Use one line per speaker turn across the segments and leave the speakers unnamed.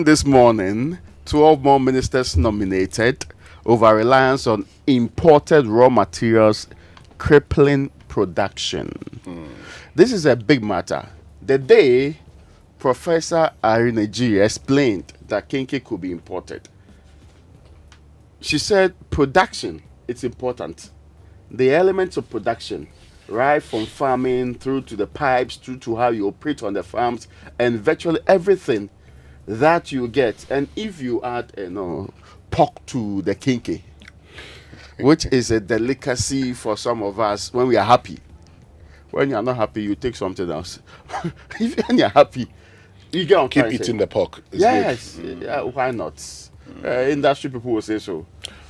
This morning, 12 more ministers nominated over reliance on imported raw materials crippling production. This is a big matter. The day Professor Arineji explained that kinky could be imported, she said production, it's important. The elements of production, right from farming through to the pipes, through to how you operate on the farms, and virtually everything that you get. And if you add pork to the kinky, which is a delicacy for some of us when we are happy. When you are not happy, you take something else. If you're happy, you get on.
Keep eating the pork. It's
yes,
good.
why not? Industry people will say so.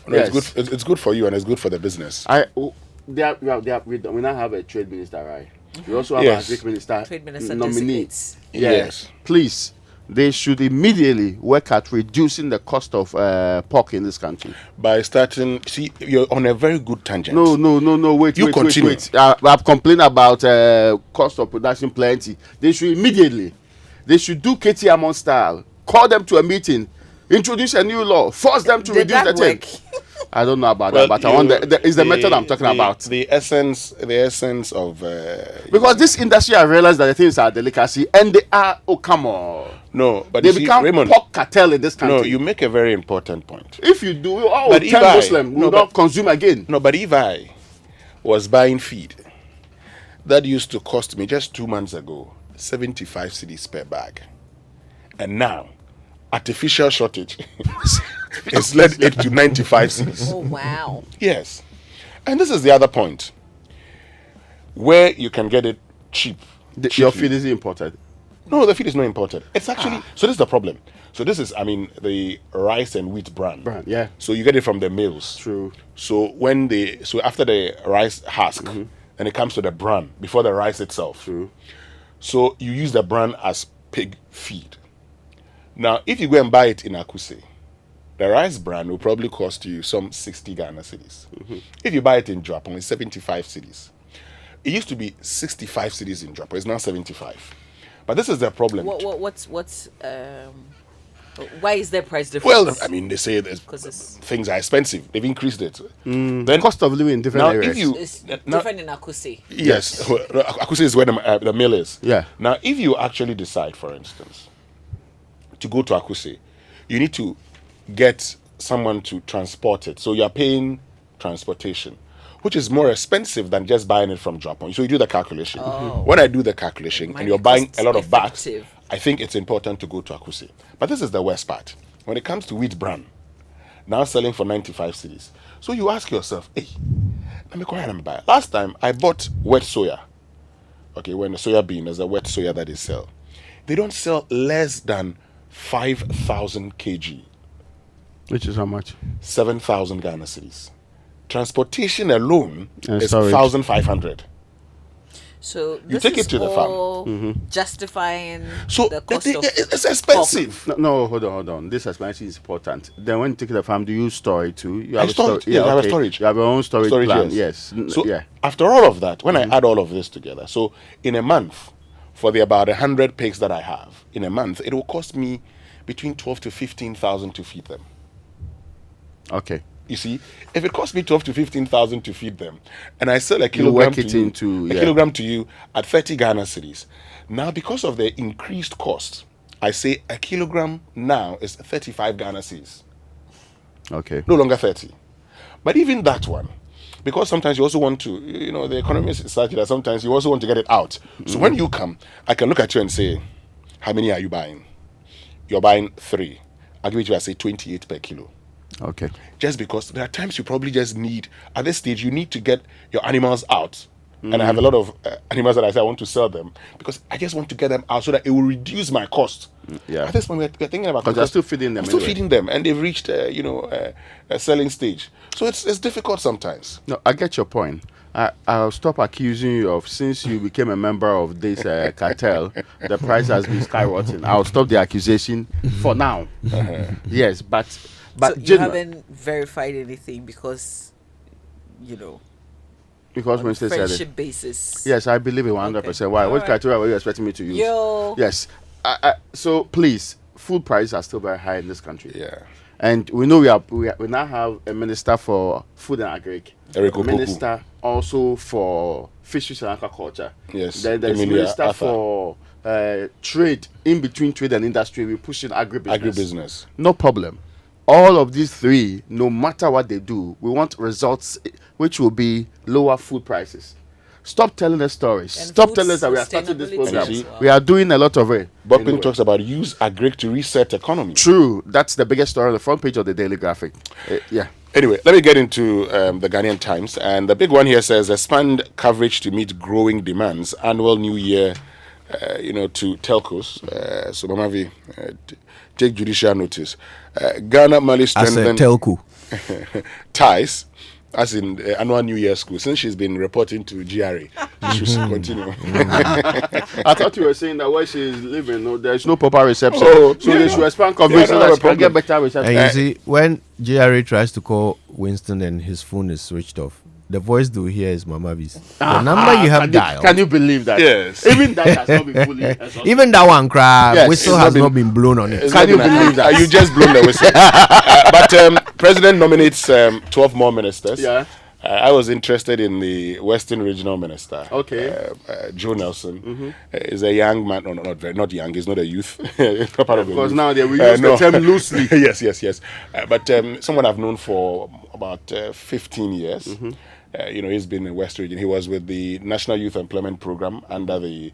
No,
yes.
It's good. It's good for you and it's good for the business.
We now have a trade minister, right? We also have
Yes.
a trade minister nominee.
designates.
Yes.
Please, they should immediately work at reducing the cost of pork in this country.
By starting, see, you're on a very good tangent.
No. Wait.
You continue.
Wait. I've complained about cost of production plenty. They should immediately. They should do Katie Amon style. Call them to a meeting. Introduce a new law. Force them to
Did
reduce the
that
thing.
work?
I don't know about that, but I want is the method I'm talking about.
The essence of
Because this industry, I realized that the things are delicacy, and they are. Oh, come on.
no, but
They
you see,
become
Raymond,
pork cartel in this country.
no, you make a very important point.
If you do,
But if
10
I-
Muslim will
no,
not
but-
consume again.
No, but if I was buying feed, that used to cost me just 2 months ago 75 cedis per bag, and now artificial shortage has led it to 95 cedis.
Oh wow.
Yes, and this is the other point where you can get it cheap.
Your
cheaply.
feed is imported.
No, the feed is not imported. It's actually so. This is the problem. So this is, I mean, the rice and wheat bran.
Yeah.
So you get it from the mills.
True.
So so after the rice husk, and it comes to the bran before the rice itself.
True.
So you use the bran as pig feed. Now, if you go and buy it in Akuse, the rice bran will probably cost you some 60 Ghana cedis. If you buy it in Japan, it's 75 cedis. It used to be 65 cedis in Japan. It's now 75. But this is the problem.
Why is there price difference?
Well, I mean, they say that
'Cause it's-
things are expensive. They've increased it.
The cost of living in different
Now,
areas.
if you
It's
now,
different in Akuse.
yes, Akuse is where the mill is.
Yeah.
Now, if you actually decide, for instance, to go to Akuse, you need to get someone to transport it. So you're paying transportation, which is more expensive than just buying it from Japan. So you do the calculation. When I do the calculation
Money
and you're buying
cost
a lot of bags,
effective.
I think it's important to go to Akuse. But this is the worst part. When it comes to wheat bran, now selling for 95 cedis. So you ask yourself, hey, let me go ahead and buy. Last time I bought wet soya. Okay, when the soya bean is a wet soya that they sell. They don't sell less than 5,000 kg,
Which is how much?
7,000 Ghana cedis. Transportation alone
And
is
storage.
1,500.
So
You
this
take
is
it to the farm.
all justifying
So
the cost of
it's expensive.
No, hold on. This expansion is important. Then when you take it to the farm, do you store it too? You
I
have a
store it.
store-
Yes, I have a
okay.
storage.
You have your own storage plan. Yes.
So
Yeah.
after all of that, when I add all of this together, so in a month, for the about 100 pigs that I have, in a month, it will cost me between 12 to 15,000 to feed them.
Okay.
You see, if it costs me 12 to 15,000 to feed them, and I sell a kilogram
work
to
it
you,
into-
a
yeah.
kilogram to you at 30 Ghana cedis, now because of the increased cost, I say a kilogram now is 35 Ghana cedis,
Okay.
no longer 30. But even that one, because sometimes you also want to, the economy is such that sometimes you also want to get it out. So when you come, I can look at you and say, how many are you buying? You're buying 3. I'll give it to you, I say 28 per kilo.
Okay.
Just because there are times you probably just need, at this stage, you need to get your animals out. And I have a lot of animals that I say I want to sell them because I just want to get them out so that it will reduce my cost.
Yeah.
At this point, we're thinking about
Because you're still feeding them
I'm still
anyway.
feeding them, and they've reached, a selling stage. So it's difficult sometimes.
No, I get your point. I'll stop accusing you of, since you became a member of this cartel, the price has been skyrocketing. I'll stop the accusation for now. Yes, but
so you
genuine-
haven't verified anything because
because
on
when they said it.
friendship basis.
Yes, I believe it 100%. Why?
All
What
right.
criteria were you expecting me to use?
Yo.
Yes. So please, food prices are still very high in this country.
Yeah.
And we know we now have a minister for food and agric,
Eric
a
Opoku.
minister also for fisheries and aquaculture.
Yes,
Then there's a
Emilia
minister
Arthur.
for trade, in between trade and industry. We're pushing
Agribusiness.
No problem. All of these three, no matter what they do, we want results which will be lower food prices. Stop telling us stories.
And
Stop
food
telling us that we are starting this
sustainability
program.
as
well.
We are doing a lot of it.
Bopping
Anyway.
talks about use agric to reset economy.
True. That's the biggest story on the front page of the Daily Graphic. Yeah.
Anyway, let me get into the Ghanaian Times. And the big one here says, expand coverage to meet growing demands. Annual New Year, to telcos. So, Mamavi, take judicial notice. Ghana Mali
As a
strengthen
telco.
ties, as in annual New Year school. Since she's been reporting to GRA, she should continue.
I thought you were saying that where she's living, no, there's no proper reception.
Oh,
So
yeah,
they should expand coverage
Yeah,
so
no
that she can
problem.
get better reception.
And you see, when JRA tries to call Winston and his phone is switched off, the voice they'll hear is Mama V's. The number you have dialed,
Can you believe that?
Yes.
Even that has not been fully exhausted.
even that one cry,
Yes,
whistle
it's
has
not
not been blown on it.
It's
Can
not
you
been-
believe that?
You just blown the whistle. But President nominates 12 more ministers.
Yeah.
I was interested in the Western Regional Minister.
Okay.
Joe Nelson is a young man. No, not young. He's not a youth. He's not part of the
Because
youth.
now we use the term loosely.
yes. But someone I've known for about 15 years. He's been in West Region. He was with the National Youth Employment Program under the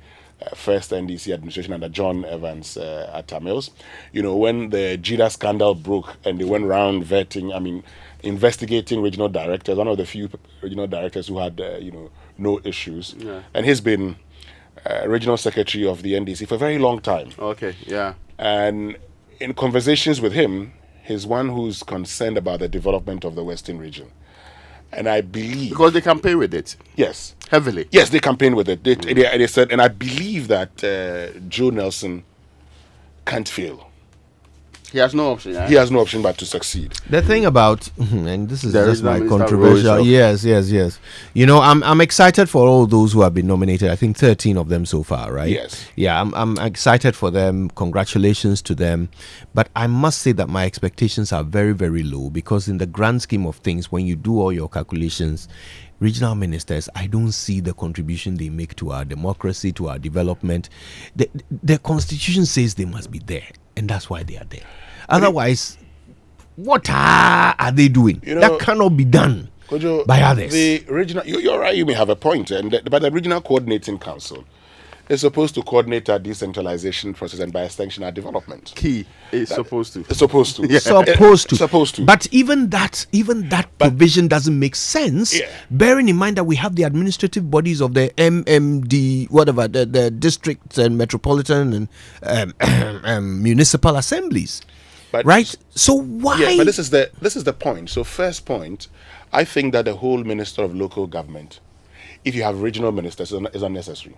first NDC administration under John Evans at Tamils. When the JIDA scandal broke and they went around investigating regional directors, one of the few regional directors who had, no issues.
Yeah.
And he's been regional secretary of the NDC for a very long time.
Okay, yeah.
And in conversations with him, he's one who's concerned about the development of the Western region. And I believe...
Because they campaign with it
Yes.
heavily.
Yes, they campaigned with it. They said, and I believe that Joe Nelson can't fail.
He has no option. Yeah?
He has no option but to succeed.
The thing about, and this is
There
just
is no
my
Minister
controversial.
Roy,
Yes. I'm excited for all those who have been nominated. I think 13 of them so far, right?
Yes.
Yeah, I'm excited for them. Congratulations to them. But I must say that my expectations are very, very low because in the grand scheme of things, when you do all your calculations, regional ministers, I don't see the contribution they make to our democracy, to our development. The constitution says they must be there, and that's why they are there. Otherwise, what are they doing? That cannot be done
Kojo,
by others.
The regional, you're right, you may have a point, but the Regional Coordinating Council is supposed to coordinate our decentralization process and by extension our development.
Key is supposed to.
It's supposed to.
Supposed to. But even that provision doesn't make sense,
Yeah.
bearing in mind that we have the administrative bodies of the MMD, whatever, the districts and metropolitan and municipal assemblies.
But-
right? So why?
Yeah, but this is the point. So first point, I think that the whole Minister of Local Government, if you have regional ministers, is unnecessary.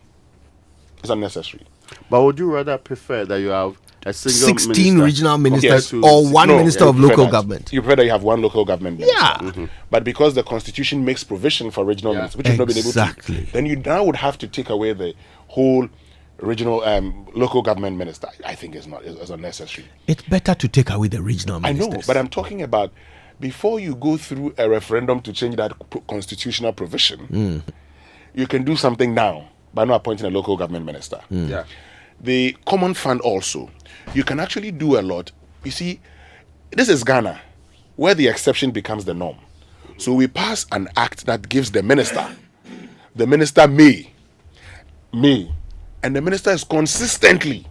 It's unnecessary.
But would you rather prefer that you have a single
16
minister
regional ministers
compared to
or one
No,
minister
you
of
prefer
local
that.
government?
You prefer that you have one local government minister.
Yeah.
But because the constitution makes provision for regional
Yeah.
ministers, which you've not been able
Exactly.
to, then you now would have to take away the whole regional local government minister. I think is unnecessary.
It's better to take away the regional
I
ministers.
know, but I'm talking about before you go through a referendum to change that constitutional provision, you can do something now by not appointing a local government minister.
Yeah.
The common fund also, you can actually do a lot. You see, this is Ghana, where the exception becomes the norm. So we pass an act that gives the minister may, and the minister is consistently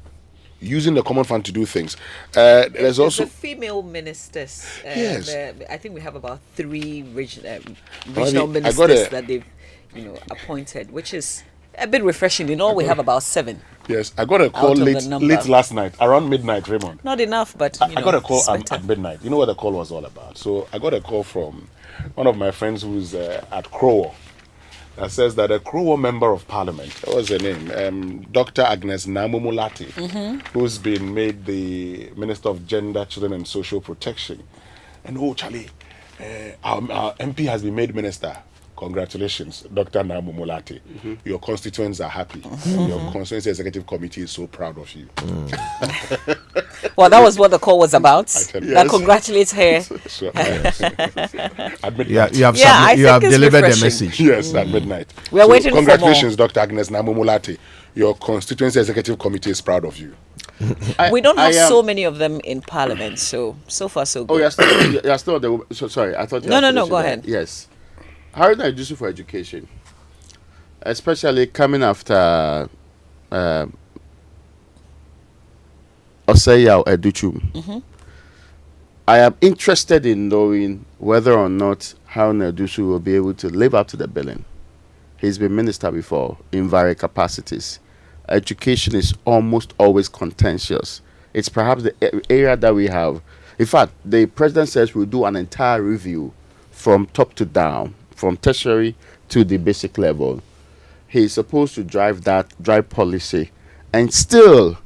using the common fund to do things. There's also
the female ministers.
Yes.
I think we have about 3 regional
I got
ministers that they've, appointed, which is a bit refreshing. In all, we have about 7.
yes, I got a call
Out of the
late
number.
last night, around midnight, Raymond.
Not enough, but
I got a call
it's better.
at midnight. You know what the call was all about? So I got a call from one of my friends who's at Crow that says that a Crow member of parliament, what was her name? Dr. Agnes Namumulati, who's been made the Minister of Gender, Children and Social Protection. And Charlie, our MP has been made minister. Congratulations, Dr. Namumulate. Your constituents are happy. Your constituency executive committee is so proud of you.
Well, that was what the call was about.
tell you.
That
Yes.
congratulates her.
So, at midnight.
Yeah, you have,
Yeah, I
you have
think it's
delivered the
refreshing.
message.
Yes, at midnight.
We are waiting for more.
Congratulations, Dr. Agnes Namumulate. Your constituency executive committee is proud of you.
We don't have
am-
so many of them in Parliament, so far so good.
Oh, you're still on the. So sorry, I thought. You
No,
had
no, no,
finished
go
with that.
ahead.
Yes, Haruna Idusu for education, especially coming after Oseya Educhum. I am interested in knowing whether or not Haruna Idusu will be able to live up to the billing. He's been minister before in various capacities. Education is almost always contentious. It's perhaps the area that we have. In fact, the president says we'll do an entire review from top to down, from tertiary to the basic level. He's supposed to drive policy and still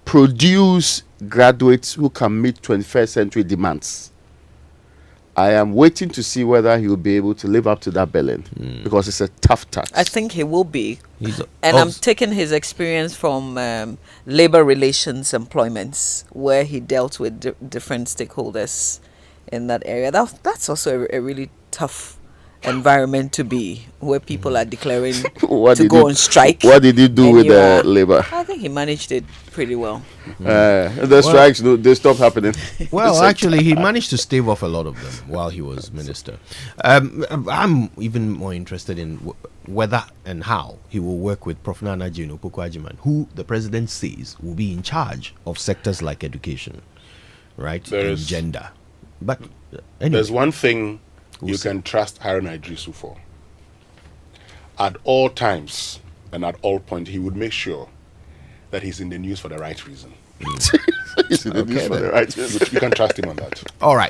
produce graduates who can meet 21st century demands. I am waiting to see whether he will be able to live up to that billing because it's a tough task.
I think he will be.
He's
And I'm
obs-
taking his experience from labor relations employments, where he dealt with different stakeholders in that area. That's also a really tough environment to be, where people are declaring
What
to
did
go
he-
on strike.
What did he do
and
with
you
the
are-
labor?
I think he managed it pretty well.
The strikes, they stop happening.
Well,
It's like-
actually, he managed to stave off a lot of them while he was minister. I'm even more interested in whether and how he will work with Prof. Nana Jane Opoku-Agyeman, who the president says will be in charge of sectors like education, right,
There
and
is-
gender. But anyway,
There's one thing
We'll
you
see.
can trust Haruna Iddrisu for. At all times and at all points, he would make sure that he's in the news for the right reason.
He's in the news for
then.
the right reason.
You can trust him on that.
all right.